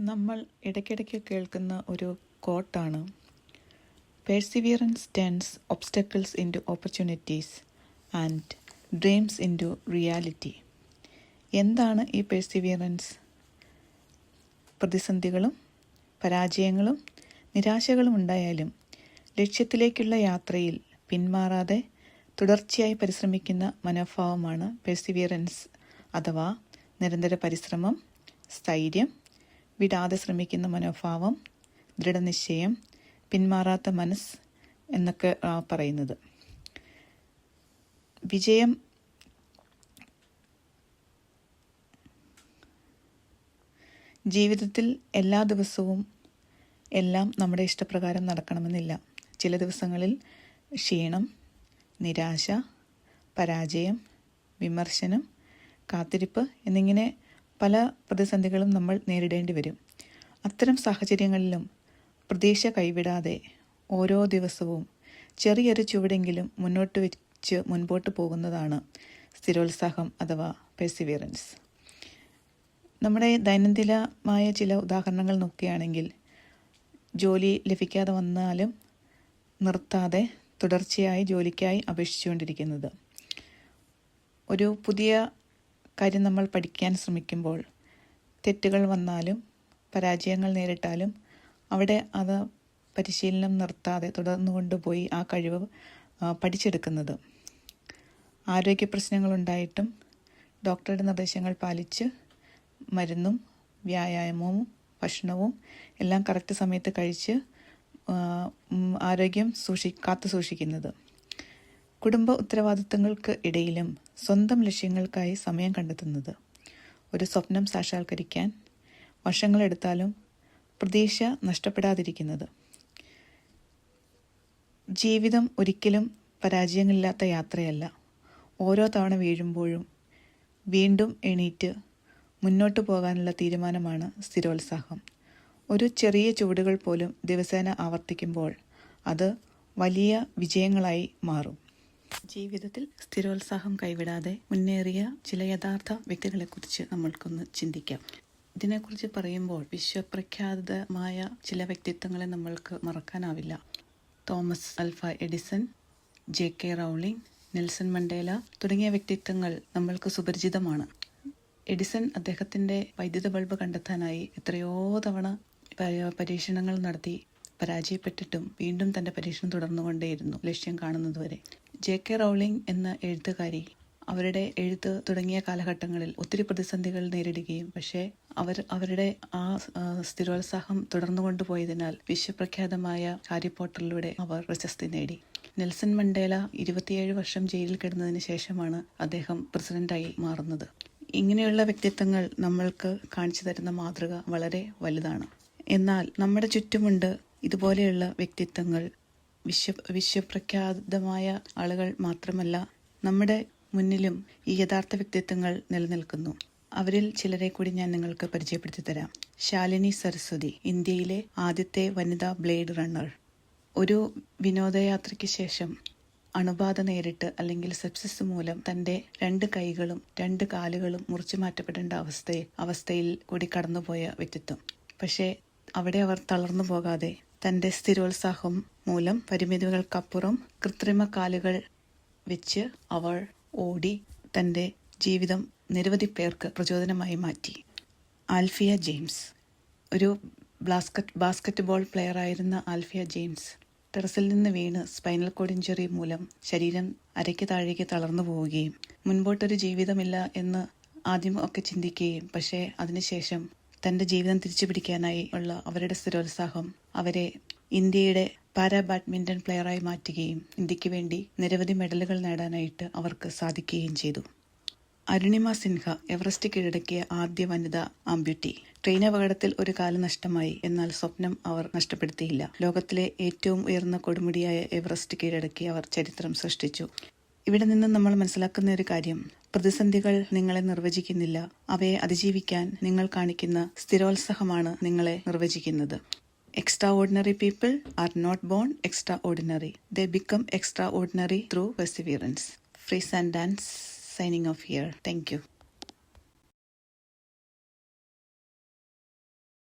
നമ്മൾ ഇടയ്ക്കിടയ്ക്ക് കേൾക്കുന്ന ഒരു കോട്ടാണ് perseverance turns obstacles into opportunities and dreams into reality. എന്താണ് ഈ പെർസിവിയറൻസ്? പ്രതിസന്ധികളും പരാജയങ്ങളും നിരാശകളും ഉണ്ടായാലും ലക്ഷ്യത്തിലേക്കുള്ള യാത്രയിൽ പിന്മാറാതെ തുടർച്ചയായി പരിശ്രമിക്കുന്ന മനോഭാവമാണ് പെർസിവിയറൻസ് അഥവാ നിരന്തര പരിശ്രമം, സ്ഥൈര്യം, വിടാതെ ശ്രമിക്കുന്ന മനോഭാവം, ദൃഢനിശ്ചയം, പിന്മാറാത്ത മനസ്സ് എന്നൊക്കെ പറയുന്നത്. വിജയം ജീവിതത്തിൽ എല്ലാ ദിവസവും എല്ലാം നമ്മുടെ ഇഷ്ടപ്രകാരം നടക്കണമെന്നില്ല. ചില ദിവസങ്ങളിൽ ക്ഷീണം, നിരാശ, പരാജയം, വിമർശനം, കാത്തിരിപ്പ് എന്നിങ്ങനെ പല പ്രതിസന്ധികളും നമ്മൾ നേരിടേണ്ടി വരും. അത്തരം സാഹചര്യങ്ങളിലും പ്രതീക്ഷ കൈവിടാതെ ഓരോ ദിവസവും ചെറിയൊരു ചുവടെങ്കിലും മുൻപോട്ട് പോകുന്നതാണ് സ്ഥിരോത്സാഹം അഥവാ പെർസിവിയറൻസ്. നമ്മുടെ ദൈനംദിനമായ ചില ഉദാഹരണങ്ങൾ നോക്കുകയാണെങ്കിൽ ജോലി ലഭിക്കാതെ വന്നാലും നിർത്താതെ തുടർച്ചയായി ജോലിക്കായി അപേക്ഷിച്ചുകൊണ്ടിരിക്കുന്നത്. ഒരു പുതിയ കാര്യം നമ്മൾ പഠിക്കാൻ ശ്രമിക്കുമ്പോൾ തെറ്റുകൾ വന്നാലും പരാജയങ്ങൾ നേരിട്ടാലും അവിടെ അത് പരിശീലനം നിർത്താതെ തുടർന്നു കൊണ്ടുപോയി ആ കഴിവ് പഠിച്ചെടുക്കുന്നത്. ആരോഗ്യ പ്രശ്നങ്ങളുണ്ടായിട്ടും ഡോക്ടറുടെ നിർദ്ദേശങ്ങൾ പാലിച്ച് മരുന്നും വ്യായാമവും ഭക്ഷണവും എല്ലാം കറക്റ്റ് സമയത്ത് കഴിച്ച് ആരോഗ്യം കാത്തു സൂക്ഷിക്കുന്നത്. കുടുംബ ഉത്തരവാദിത്തങ്ങൾക്ക് ഇടയിലും സ്വന്തം ലക്ഷ്യങ്ങൾക്കായി സമയം കണ്ടെത്തുന്നത്. ഒരു സ്വപ്നം സാക്ഷാത്കരിക്കാൻ വർഷങ്ങളെടുത്താലും പ്രതീക്ഷ നഷ്ടപ്പെടാതിരിക്കുന്നത്. ജീവിതം ഒരിക്കലും പരാജയങ്ങളില്ലാത്ത യാത്രയല്ല. ഓരോ തവണ വീഴുമ്പോഴും വീണ്ടും എണീറ്റ് മുന്നോട്ട് പോകാനുള്ള തീരുമാനമാണ് സ്ഥിരോത്സാഹം. ഒരു ചെറിയ ചുവടുകൾ പോലും ദിവസേന ആവർത്തിക്കുമ്പോൾ അത് വലിയ വിജയങ്ങളായി മാറും. ജീവിതത്തിൽ സ്ഥിരോത്സാഹം കൈവിടാതെ മുന്നേറിയ ചില യഥാർത്ഥ വ്യക്തികളെക്കുറിച്ച് നമ്മൾക്കൊന്ന് ചിന്തിക്കാം. ഇതിനെക്കുറിച്ച് പറയുമ്പോൾ വിശ്വപ്രഖ്യാതമായ ചില വ്യക്തിത്വങ്ങളെ നമ്മൾക്ക് മറക്കാനാവില്ല. Thomas Alva Edison, J K. Rowling, Nelson Mandela തുടങ്ങിയ വ്യക്തിത്വങ്ങൾ നമ്മൾക്ക് സുപരിചിതമാണ്. എഡിസൺ അദ്ദേഹത്തിൻ്റെ വൈദ്യുത ബൾബ് കണ്ടെത്താനായി എത്രയോ തവണ പരീക്ഷണങ്ങൾ നടത്തി പരാജയപ്പെട്ടിട്ടും വീണ്ടും തൻ്റെ പരീക്ഷണം തുടർന്നുകൊണ്ടേയിരുന്നു ലക്ഷ്യം കാണുന്നതുവരെ. ജെ.കെ. റൗളിംഗ് എന്ന എഴുത്തുകാരി അവരുടെ എഴുത്ത് തുടങ്ങിയ കാലഘട്ടങ്ങളിൽ ഒത്തിരി പ്രതിസന്ധികൾ നേരിടുകയും പക്ഷേ അവരുടെ ആ സ്ഥിരോത്സാഹം തുടർന്നു കൊണ്ടുപോയതിനാൽ വിശ്വപ്രഖ്യാതമായ ഹാരി പോട്ടറിലൂടെ അവർ പ്രശസ്തി നേടി. നെൽസൺ മണ്ടേല 27 വർഷം ജയിലിൽ കിടന്നതിന് ശേഷമാണ് അദ്ദേഹം പ്രസിഡന്റായി മാറുന്നത്. ഇങ്ങനെയുള്ള വ്യക്തിത്വങ്ങൾ നമ്മൾക്ക് കാണിച്ചു തരുന്ന മാതൃക വളരെ വലുതാണ്. എന്നാൽ നമ്മുടെ ചുറ്റുമുണ്ട് ഇതുപോലെയുള്ള വ്യക്തിത്വങ്ങൾ. വിശ്വപ്രഖ്യാതമായ ആളുകൾ മാത്രമല്ല, നമ്മുടെ മുന്നിലും ഈ യഥാർത്ഥ വ്യക്തിത്വങ്ങൾ നിലനിൽക്കുന്നു. അവരിൽ ചിലരെ കൂടി ഞാൻ നിങ്ങൾക്ക് പരിചയപ്പെടുത്തി തരാം. ശാലിനി സരസ്വതി, ഇന്ത്യയിലെ ആദ്യത്തെ വനിതാ ബ്ലേഡ് റണ്ണർ. ഒരു വിനോദയാത്രയ്ക്ക് ശേഷം അണുബാധ നേരിട്ട് അല്ലെങ്കിൽ സെപ്സിസ് മൂലം തൻ്റെ 2 കൈകളും 2 കാലുകളും മുറിച്ചു മാറ്റപ്പെടേണ്ട അവസ്ഥയിൽ കൂടി കടന്നുപോയ വ്യക്തിത്വം. പക്ഷേ അവിടെ അവർ തളർന്നു പോകാതെ തൻ്റെ സ്ഥിരോത്സാഹം മൂലം പരിമിതികൾക്കപ്പുറം കൃത്രിമ കാലുകൾ വെച്ച് അവൾ ഓടി തൻ്റെ ജീവിതം നിരവധി പേർക്ക് പ്രചോദനമായി മാറ്റി. ആൽഫിയ ജെയിംസ്, ഒരു ബാസ്കറ്റ് ബോൾ പ്ലെയറായിരുന്ന ആൽഫിയ ജെയിംസ് ടെറസിൽ നിന്ന് വീണ് സ്പൈനൽ കോഡ് ഇഞ്ചറി മൂലം ശരീരം അരയ്ക്ക് താഴേക്ക് തളർന്നു പോവുകയും മുൻപോട്ടൊരു ജീവിതമില്ല എന്ന് ആദ്യം ഒക്കെ ചിന്തിക്കുകയും പക്ഷേ അതിനുശേഷം തൻ്റെ ജീവിതം തിരിച്ചു പിടിക്കാനായി ഉള്ള അവരുടെ സ്ഥിരോത്സാഹം അവരെ ഇന്ത്യയുടെ പാരാ ബാഡ്മിൻ്റൺ പ്ലെയറായി മാറ്റുകയും ഇന്ത്യക്ക് വേണ്ടി നിരവധി മെഡലുകൾ നേടാനായിട്ട് അവർക്ക് സാധിക്കുകയും ചെയ്തു. അരുണിമ സിൻഹ, എവറസ്റ്റ് കീഴടക്കിയ ആദ്യ വനിതാ ആംബ്യൂട്ടി. ട്രെയിൻ അപകടത്തിൽ ഒരു കാല് നഷ്ടമായി, എന്നാൽ സ്വപ്നം അവർ നഷ്ടപ്പെടുത്തിയില്ല. ലോകത്തിലെ ഏറ്റവും ഉയർന്ന കൊടുമുടിയായ എവറസ്റ്റ് കീഴടക്കി അവർ ചരിത്രം സൃഷ്ടിച്ചു. ഇവിടെ നിന്ന് നമ്മൾ മനസ്സിലാക്കുന്ന ഒരു കാര്യം, പ്രതിസന്ധികൾ നിങ്ങളെ നിർവചിക്കുന്നില്ല, അവയെ അതിജീവിക്കാൻ നിങ്ങൾ കാണിക്കുന്ന സ്ഥിരോത്സാഹമാണ് നിങ്ങളെ നിർവചിക്കുന്നത്. Extraordinary people are not born extraordinary. They become extraordinary through perseverance. Freeze and Dance signing off here. Thank you.